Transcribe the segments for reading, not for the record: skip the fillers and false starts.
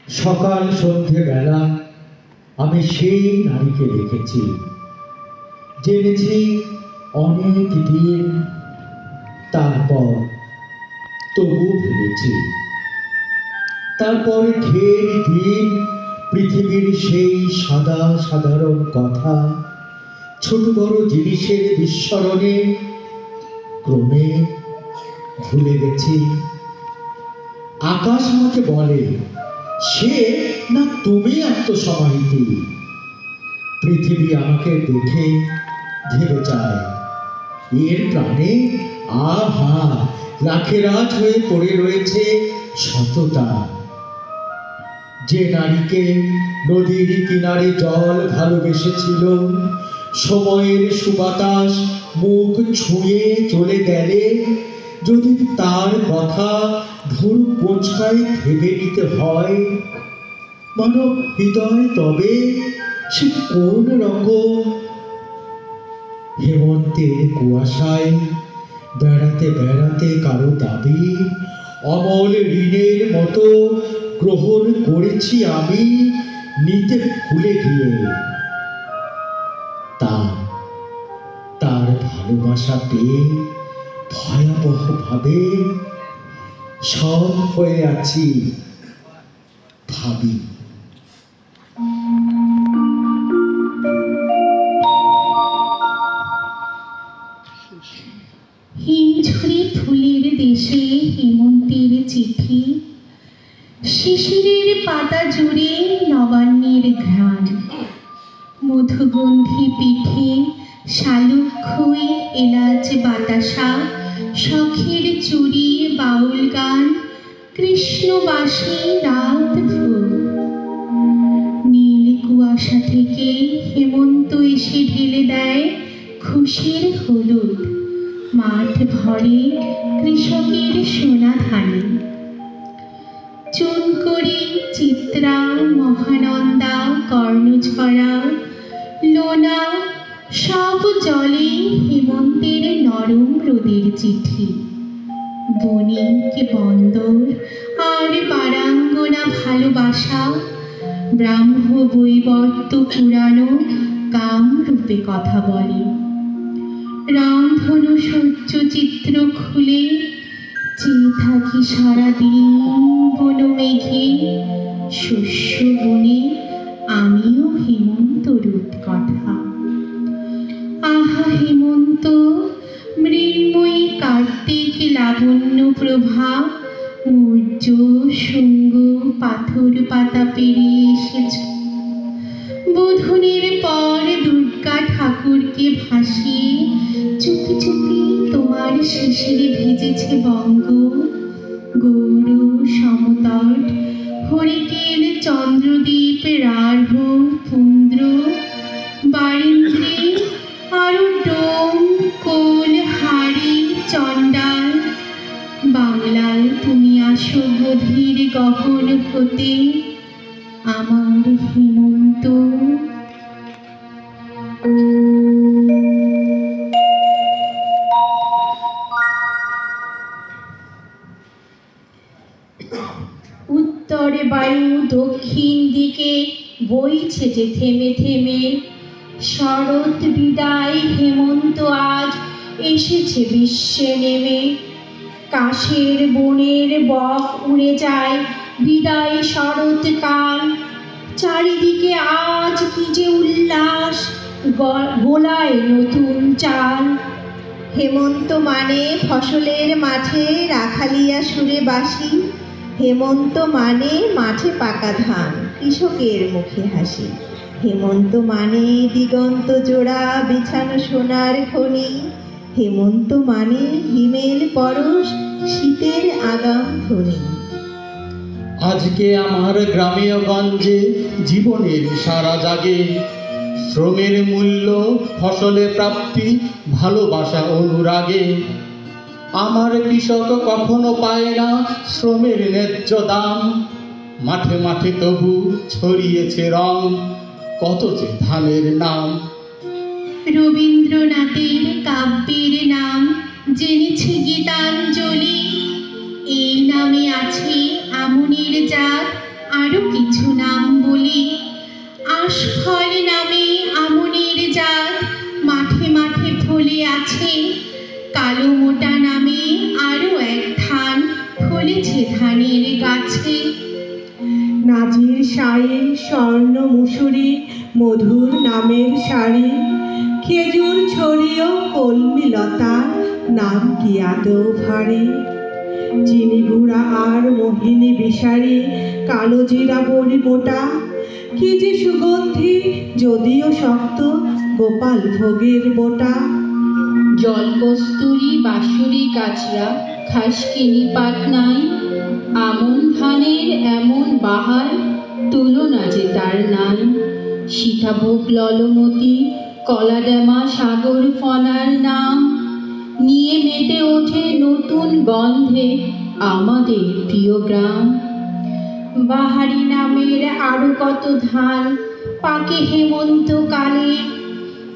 সকাল সন্ধে বেলা আমি সেই নারীকে দেখেছি, জেনেছি অনেক দিন। তারপর তবু ভেবেছি, তারপর ঢের দিন পৃথিবীর সেই সাদা সাধারণ কথা, ছোট বড় জিনিসের বিস্মরণে ক্রমে ভুলে গেছি। আকাশ আমাকে বলে, সে না তুমি আত্মসমাহিতি। পৃথিবী আমাকে দেখে ভেবে যায়, এর প্রাণে আহা লাখেরাজ হয়ে পড়ে রয়েছে সততা। যে নারীকে নদীর কিনারে জল ভালোবেসেছিল, সময়ের সুবাতাস মুখ ছুঁয়ে চলে গেলে যদি তার কথা ভুল কোঁচকায় ভেবে নিতে হয়, মানব হৃদয় তবে সে কোন রকম। হেমন্তের কুয়াশায় বেড়াতে বেড়াতে কারো দাবি অমল ঋণের মতো গ্রহণ করেছি আমি, নিতে ভুলে গিয়ে। তার ভালোবাসা পেয়ে ভয়াবহ ভাবে সব হয়ে আছি ভাবি। হিমঝরে ফুলের দেশে হেমন্তের চিঠি, শিশিরের পাতা জুড়ে নবান্নের ঘ্রাণ, মধুগন্ধি পিঠে শালুক খই এলাচ বাতাসা, শখের চুড়ি বাউল গান, কৃষ্ণবাসী রাত ভোর। নীল কুয়াশা থেকে হেমন্ত এসে ঢেলে দেয় খুশির হলুদ, মাঠ ভরে কৃষকের সোনা ধানে। চুনকড়ি, চিত্রা, মহানন্দা, কর্ণঝরা, লোনা সব জলে হেমন্তের নরম রোদের চিঠি। বণিক বন্দর আর বারাঙ্গনা ভালোবাসা, ব্রাহ্ম বৈবর্ত পুরানো কামরূপে কথা বলে। রামধনু সূর্য চিত্র খুলে চেয়ে থাকি সারাদিন বন মেঘে, শস্য বনে আমিও হেমন্ত রূপ কথা। আহা হেমন্ত, মৃন্ময়ী কার্তিক লাবণ্য প্রভা, মৌর্য শুঙ্গ পাথর পাতা পেরিয়ে এসেছ। বোধনের পর দুর্গা ঠাকুরকে ভাসিয়ে চুপি চুপি তোমার শিশিরে ভিজেছে বঙ্গ। গৌর সমতট, হরিকেন চন্দ্রদ্বীপ, রাঢ় পুন্দ্র, বারিন্দ্রে আরো ডোম কোল হাড়ি চণ্ডাল। বাংলায় তুমি আসো গভীর গহন হতে, আমার হেমন্ত। উত্তরে বায়ু দক্ষিণ দিকে বইছে যে থেমে থেমে, শরৎ বিদায় হেমন্ত আজ এসেছে বিশ্বে নেমে। কাশের বনের বক উড়ে যায় বিদায় শরৎকাল, চারিদিকে আজ কি যে উল্লাস, গোলায় নতুন চাল। হেমন্ত মানে ফসলের মাঠে রাখালিয়া সুরে বাসি, হেমন্ত মানে মাঠে পাকা ধান, কৃষকের মুখে হাসি। হেমন্ত মানে দিগন্ত জোড়া বিছানো সোনার খনি, হেমন্ত মানে হিমেল পরশ শীতের আগাম ধ্বনি। আজকে আমার গ্রামে গঞ্জে জীবনের সারা জাগে, শ্রমের মূল্য, ফসলে প্রাপ্তি, ভালোবাসা অনুরাগে। আমার কৃষক কখনো পায় না শ্রমের ন্যায্য দাম, মাঠে মাঠে তবু ছড়িয়েছে রং, কত যে ধানের নাম। রবীন্দ্রনাথের কাব্যের নাম জেনেছে গীতাঞ্জলি, এই নামে আছে আমনের জাত আরো কিছু নাম বলি। আশফল নামে আমনের জাত মাঠে মাঠে ফলে আছে। কালো মোটা নামে আরো এক ধান ফলেছে ধানের গাছে। নাজির শাড়ি স্বর্ণ মুসুরি মধুর নামের শাড়ি। খেজুর ছড়িও কলমি লতা নাম কি আদৌ ভারী। চিনি গুড়া আর মোহিনী বিষারি কালো জিরা বড়ি মোটা। কি যে সুগন্ধি যদিও শক্ত গোপাল ভোগের বোটা। জলকস্তুরী বাঁশুরি কাচরা খাসকিনি পাত নাই। আমন ধানের এমন বাহার তুলনা যে তার নাই। সীতাভোগ ললমতি কলাডামা সাগর ফনার নাম নিয়ে মেতে ওঠে নতুন গন্ধে আমাদের প্রিয় গ্রাম। বাহারি নামের আরো কত ধান পাকে হেমন্তকালে।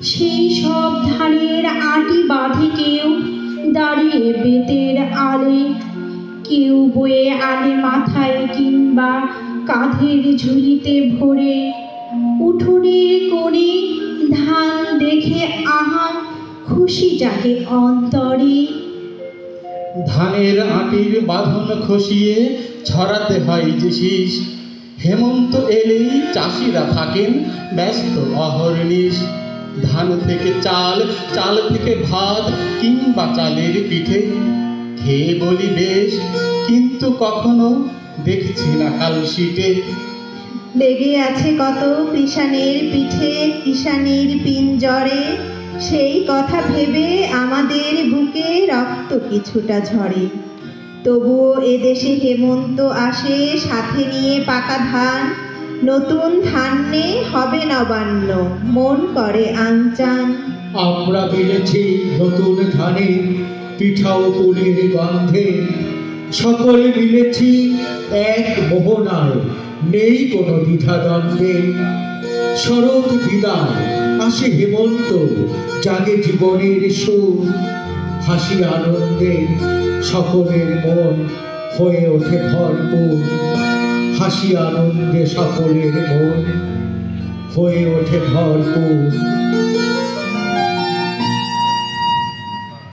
সেই সব ধানের আটি বাঁধে কেউ দাঁড়িয়ে বেতের আলে। কেউ বয়ে আনে মাথায় কিংবা কাঁধের ঝুলিতে ভরে। উঠোনের কোণে ধান দেখে আহা খুশি জাগে অন্তরে। ধানের আটির বাঁধন খসিয়ে ছড়াতে হয় যে শীষ। হেমন্ত এলেই চাষিরা থাকেন ব্যস্ত অহর্নিশ। ধান থেকে চাল, চাল থেকে ভাত কিংবা চালের পিঠে খেয়ে বলি বেশ, কিন্তু কখনো দেখছি না কালশিটে। লেগে আছে কত কৃষাণের পিঠে কিষাণের পিঞ্জরে। সেই কথা ভেবে আমাদের বুকে রক্ত কিছুটা ঝরে। তবুও এদেশে হেমন্ত আসে সাথে নিয়ে পাকা ধান। নতুন ধান্যে হবে নবান্ন মন করে আনচান। আমরা মিলেছি নতুন ধানে পিঠাও কুলের গন্ধে। সকলে মিলেছি এক মোহনায় নেই কোনো দ্বিধাদ্বন্দ্বে। শরৎ বিদায় আসে হেমন্ত জাগে জীবনের সুর। হাসি আনন্দে সকলের মন হয়ে ওঠে ভরপুর। হাসি আনন্দে সকলের মন হয়ে ওঠে ভরপুর।